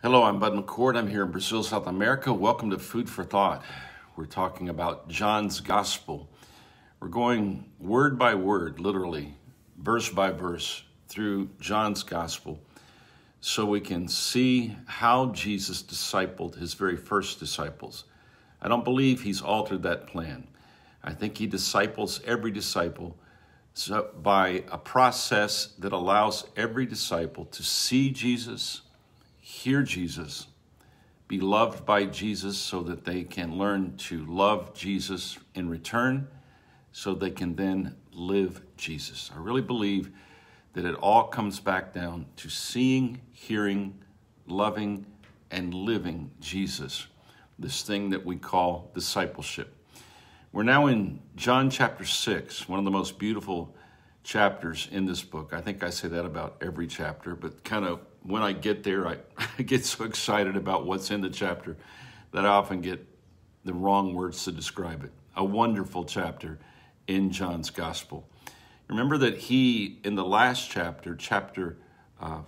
Hello, I'm Bud McCord. I'm here in Brazil, South America. Welcome to Food for Thought. We're talking about John's Gospel. We're going word by word, literally, verse by verse, through John's Gospel so we can see how Jesus discipled his very first disciples. I don't believe he's altered that plan. I think he disciples every disciple by a process that allows every disciple to see Jesus, hear Jesus, be loved by Jesus so that they can learn to love Jesus in return so they can then live Jesus. I really believe that it all comes back down to seeing, hearing, loving, and living Jesus, this thing that we call discipleship. We're now in John chapter 6, one of the most beautiful chapters in this book. I think I say that about every chapter, but kind of when I get there, I get so excited about what's in the chapter that I often get the wrong words to describe it. A wonderful chapter in John's Gospel. Remember that he, in the last chapter, chapter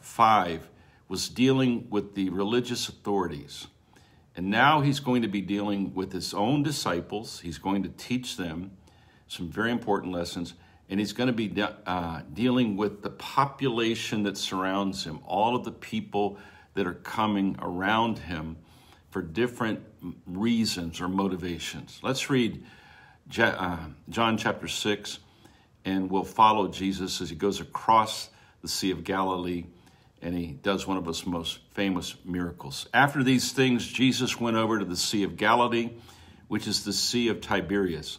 5, was dealing with the religious authorities. And now he's going to be dealing with his own disciples. He's going to teach them some very important lessons. And he's going to be dealing with the population that surrounds him, all of the people that are coming around him for different reasons or motivations. Let's read John chapter 6, and we'll follow Jesus as he goes across the Sea of Galilee, and he does one of his most famous miracles. After these things, Jesus went over to the Sea of Galilee, which is the Sea of Tiberias.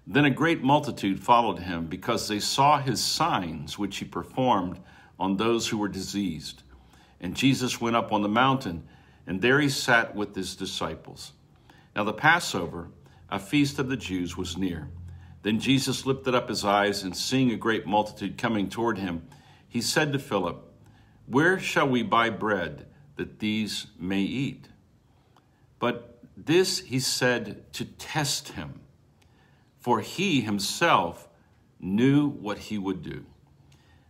Then a great multitude followed him because they saw his signs which he performed on those who were diseased. And Jesus went up on the mountain, and there he sat with his disciples. Now the Passover, a feast of the Jews, was near. Then Jesus lifted up his eyes, and seeing a great multitude coming toward him, he said to Philip, "Where shall we buy bread that these may eat?" But this he said to test him, for he himself knew what he would do.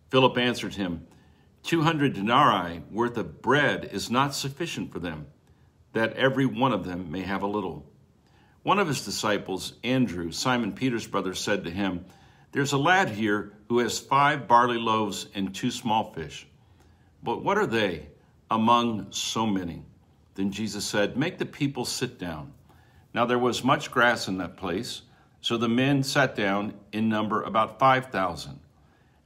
Philip answered him, 200 denarii worth of bread is not sufficient for them, that every one of them may have a little. One of his disciples, Andrew, Simon Peter's brother, said to him, "There's a lad here who has 5 barley loaves and 2 small fish. But what are they among so many?" Then Jesus said, "Make the people sit down." Now there was much grass in that place, so the men sat down, in number about 5,000.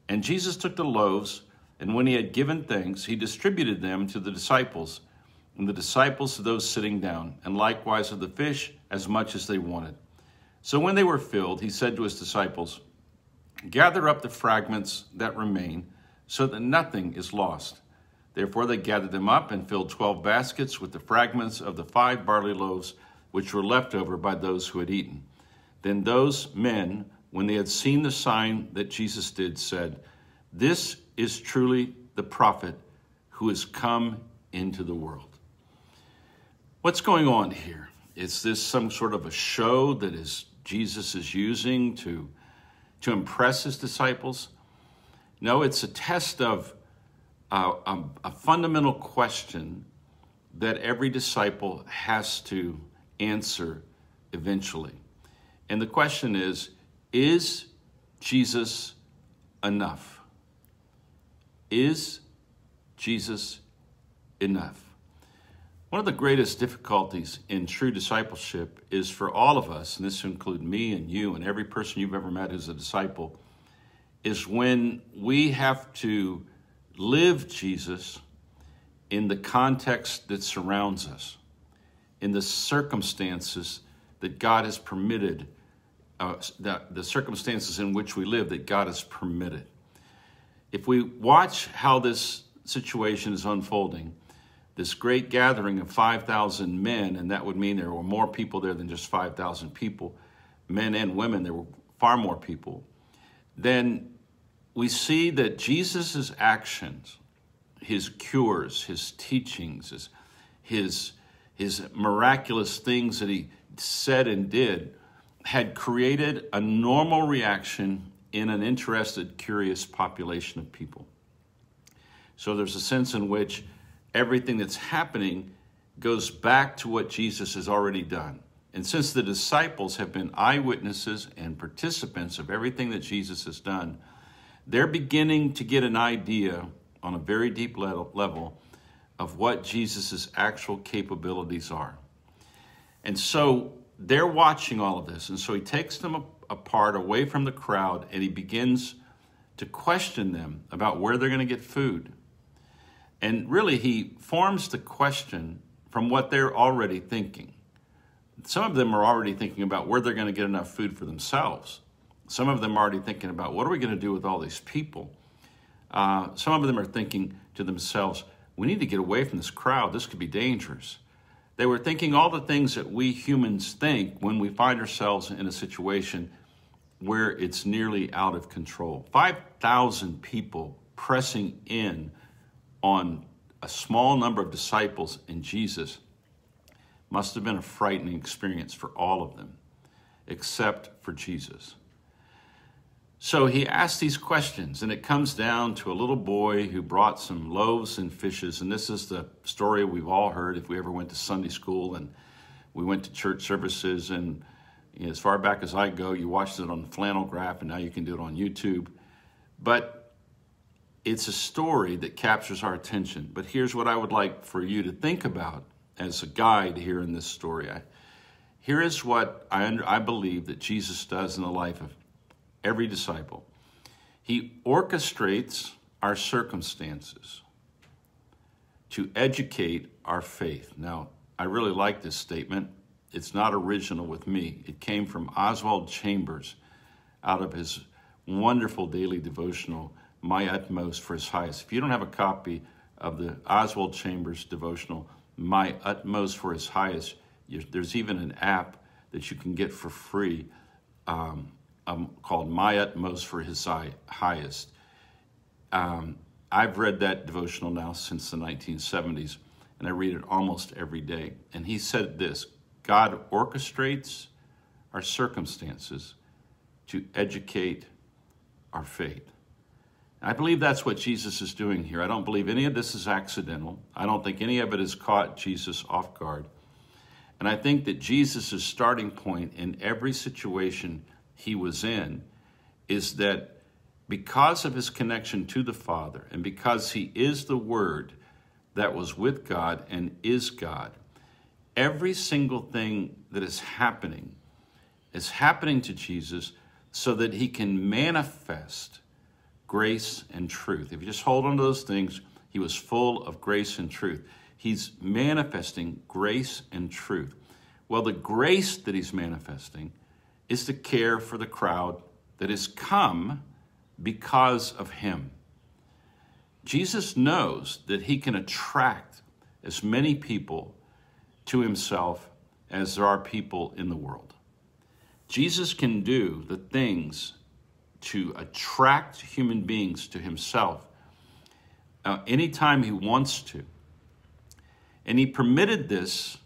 And Jesus took the loaves, and when he had given thanks, he distributed them to the disciples, and the disciples to those sitting down, and likewise of the fish as much as they wanted. So when they were filled, he said to his disciples, "Gather up the fragments that remain, so that nothing is lost." Therefore they gathered them up and filled 12 baskets with the fragments of the 5 barley loaves, which were left over by those who had eaten. Then those men, when they had seen the sign that Jesus did, said, "This is truly the prophet who has come into the world." What's going on here? Is this some sort of a show that Jesus is using to impress his disciples? No, it's a test of a fundamental question that every disciple has to answer eventually. And the question is Jesus enough? Is Jesus enough? One of the greatest difficulties in true discipleship is for all of us, and this includes me and you and every person you've ever met who's a disciple, is when we have to live Jesus in the context that surrounds us, in the circumstances that God has permitted, the circumstances in which we live that God has permitted. If we watch how this situation is unfolding, this great gathering of 5,000 men, and that would mean there were more people there than just 5,000 people, men and women, there were far more people, then we see that Jesus' actions, his cures, his teachings, his miraculous things that he said and did had created a normal reaction in an interested, curious population of people. So there's a sense in which everything that's happening goes back to what Jesus has already done. And since the disciples have been eyewitnesses and participants of everything that Jesus has done, they're beginning to get an idea on a very deep level of what Jesus' actual capabilities are. And so they're watching all of this. And so he takes them apart, away from the crowd, and he begins to question them about where they're going to get food. And really, he forms the question from what they're already thinking. Some of them are already thinking about where they're going to get enough food for themselves. Some of them are already thinking about, what are we going to do with all these people? Some of them are thinking to themselves, we need to get away from this crowd. This could be dangerous. They were thinking all the things that we humans think when we find ourselves in a situation where it's nearly out of control. 5,000 people pressing in on a small number of disciples and Jesus must have been a frightening experience for all of them, except for Jesus. So he asked these questions, and it comes down to a little boy who brought some loaves and fishes. And this is the story we've all heard if we ever went to Sunday school and we went to church services. And as far back as I go, you watched it on flannel graph, and now you can do it on YouTube. But it's a story that captures our attention. But here's what I would like for you to think about as a guide here in this story. Here is what I believe that Jesus does in the life of every disciple. He orchestrates our circumstances to educate our faith. Now, I really like this statement. It's not original with me. It came from Oswald Chambers out of his wonderful daily devotional, My Utmost for His Highest. If you don't have a copy of the Oswald Chambers devotional, My Utmost for His Highest, there's even an app that you can get for free called My Utmost for His Highest. I've read that devotional now since the 1970s, and I read it almost every day. And he said this: God orchestrates our circumstances to educate our faith. I believe that's what Jesus is doing here. I don't believe any of this is accidental. I don't think any of it has caught Jesus off guard. And I think that Jesus' starting point in every situation he was in is that because of his connection to the Father and because he is the Word that was with God and is God, every single thing that is happening to Jesus so that he can manifest grace and truth. If you just hold on to those things, he was full of grace and truth. He's manifesting grace and truth. Well, the grace that he's manifesting is to care for the crowd that has come because of him. Jesus knows that he can attract as many people to himself as there are people in the world. Jesus can do the things to attract human beings to himself anytime he wants to. And he permitted this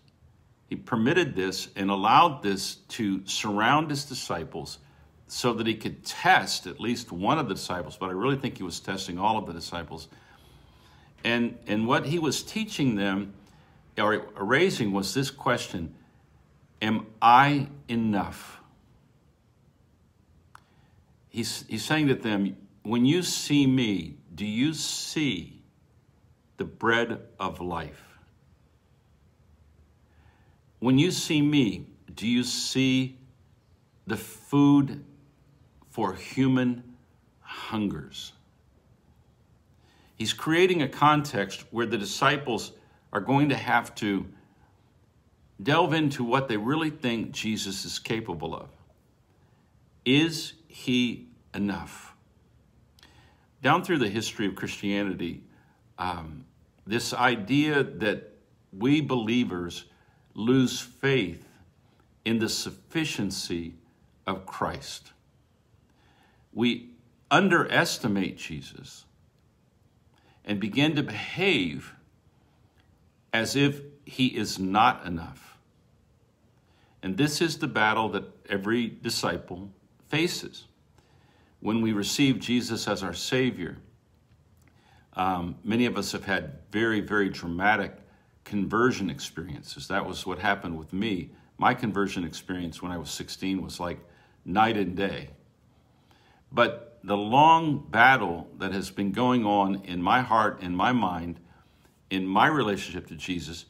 and allowed this to surround his disciples so that he could test at least one of the disciples, but I really think he was testing all of the disciples. And what he was teaching them or raising was this question: am I enough? He's saying to them, when you see me, do you see the bread of life? When you see me, do you see the food for human hungers? He's creating a context where the disciples are going to have to delve into what they really think Jesus is capable of. Is he enough? Down through the history of Christianity, this idea that we believers lose faith in the sufficiency of Christ. We underestimate Jesus and begin to behave as if he is not enough. And this is the battle that every disciple faces. When we receive Jesus as our Savior, Many of us have had very, very dramatic conversion experiences. That was what happened with me. My conversion experience when I was 16 was like night and day. But the long battle that has been going on in my heart, in my mind, in my relationship to Jesus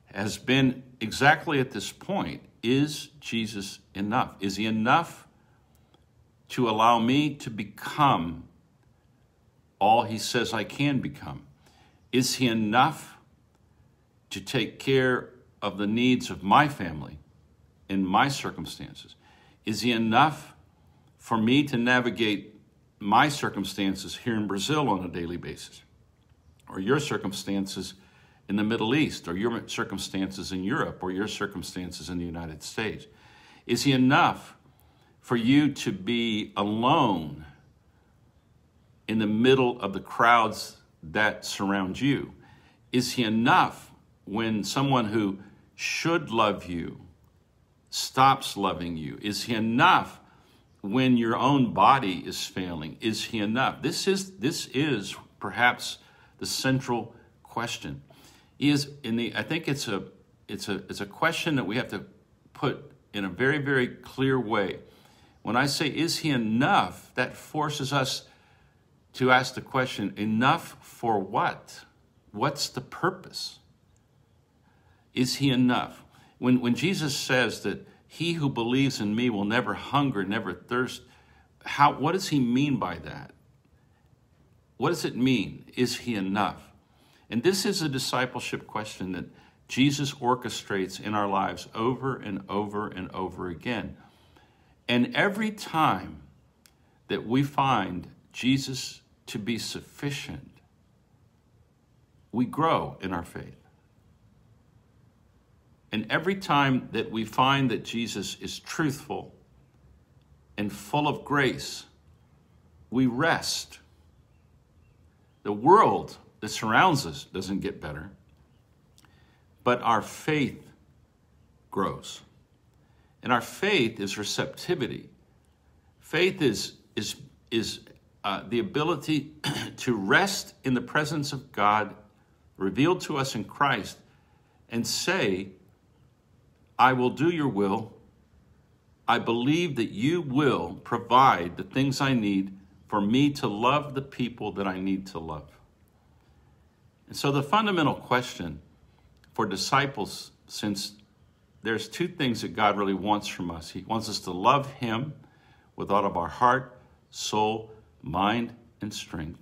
has been exactly at this point. Is Jesus enough? Is he enough to allow me to become all he says I can become? Is he enough to take care of the needs of my family in my circumstances? Is he enough for me to navigate my circumstances here in Brazil on a daily basis, or your circumstances in the Middle East, or your circumstances in Europe, or your circumstances in the United States? Is he enough for you to be alone in the middle of the crowds that surround you? Is he enough when someone who should love you stops loving you? Is he enough when your own body is failing? Is he enough? This is perhaps the central question. I think it's a question that we have to put in a very, very clear way. When I say, is he enough? That forces us to ask the question, enough for what? What's the purpose? Is he enough? When Jesus says that he who believes in me will never hunger, never thirst, what does he mean by that? What does it mean? Is he enough? And this is a discipleship question that Jesus orchestrates in our lives over and over and over again. And every time that we find Jesus to be sufficient, we grow in our faith. And every time that we find that Jesus is truthful and full of grace, we rest. The world that surrounds us doesn't get better, but our faith grows. And our faith is receptivity. Faith is the ability to rest in the presence of God revealed to us in Christ and say, I will do your will. I believe that you will provide the things I need for me to love the people that I need to love. And so the fundamental question for disciples, since there's two things that God really wants from us. He wants us to love him with all of our heart, soul, mind, and strength,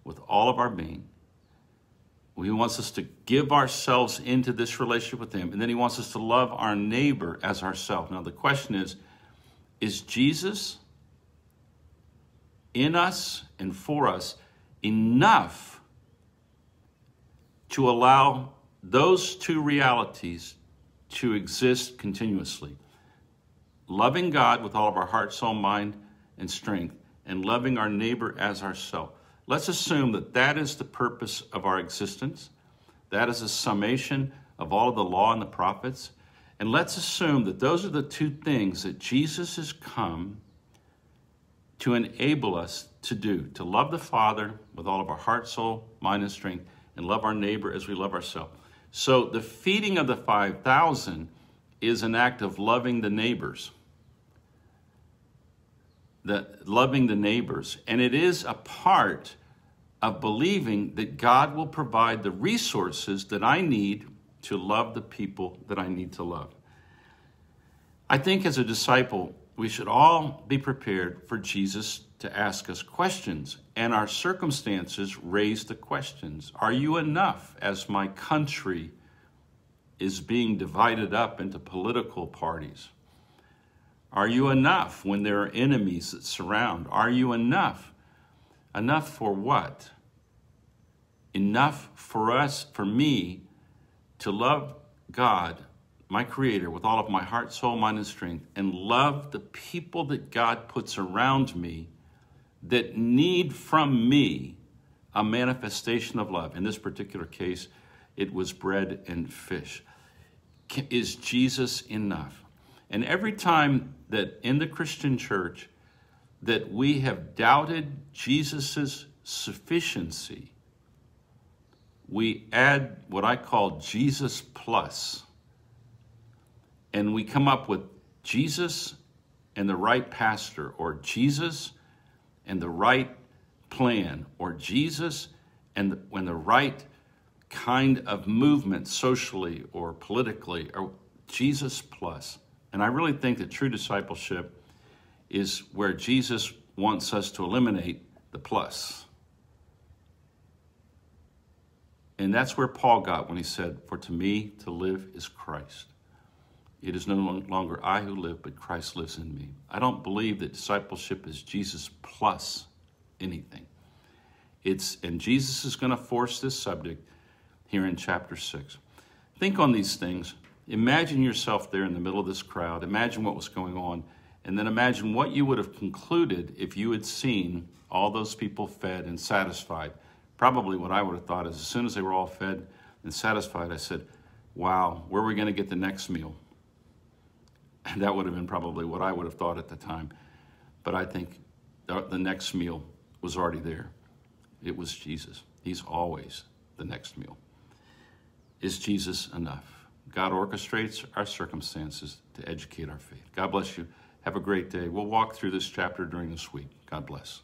with all of our being. He wants us to give ourselves into this relationship with him. And then he wants us to love our neighbor as ourselves. Now the question is Jesus in us and for us enough to allow those two realities to exist continuously? Loving God with all of our heart, soul, mind, and strength, and loving our neighbor as ourselves. Let's assume that that is the purpose of our existence. That is a summation of all of the law and the prophets. And let's assume that those are the two things that Jesus has come to enable us to do, to love the Father with all of our heart, soul, mind, and strength, and love our neighbor as we love ourselves. So the feeding of the 5,000 is an act of loving the neighbors. Loving the neighbors. And it is a part of believing that God will provide the resources that I need to love the people that I need to love. I think as a disciple, we should all be prepared for Jesus to ask us questions, and our circumstances raise the questions. Are you enough as my country is being divided up into political parties? Are you enough when there are enemies that surround? Are you enough? Enough for what? Enough for us, for me, to love God, my Creator, with all of my heart, soul, mind, and strength, and love the people that God puts around me that need from me a manifestation of love. In this particular case, it was bread and fish. Is Jesus enough? And every time that in the Christian church that we have doubted Jesus's sufficiency, we add what I call Jesus plus, and we come up with Jesus and the right pastor, or Jesus and the right plan, or Jesus and the right kind of movement socially or politically, or Jesus plus. And I really think that true discipleship is where Jesus wants us to eliminate the plus. And that's where Paul got when he said, "For to me to live is Christ. It is no longer I who live, but Christ lives in me." I don't believe that discipleship is Jesus plus anything. And Jesus is going to force this subject here in chapter 6. Think on these things. Imagine yourself there in the middle of this crowd. Imagine what was going on. And then imagine what you would have concluded if you had seen all those people fed and satisfied. Probably what I would have thought is, as soon as they were all fed and satisfied, I said, wow, where are we going to get the next meal? And that would have been probably what I would have thought at the time. But I think the next meal was already there. It was Jesus. He's always the next meal. Is Jesus enough? God orchestrates our circumstances to educate our faith. God bless you. Have a great day. We'll walk through this chapter during this week. God bless.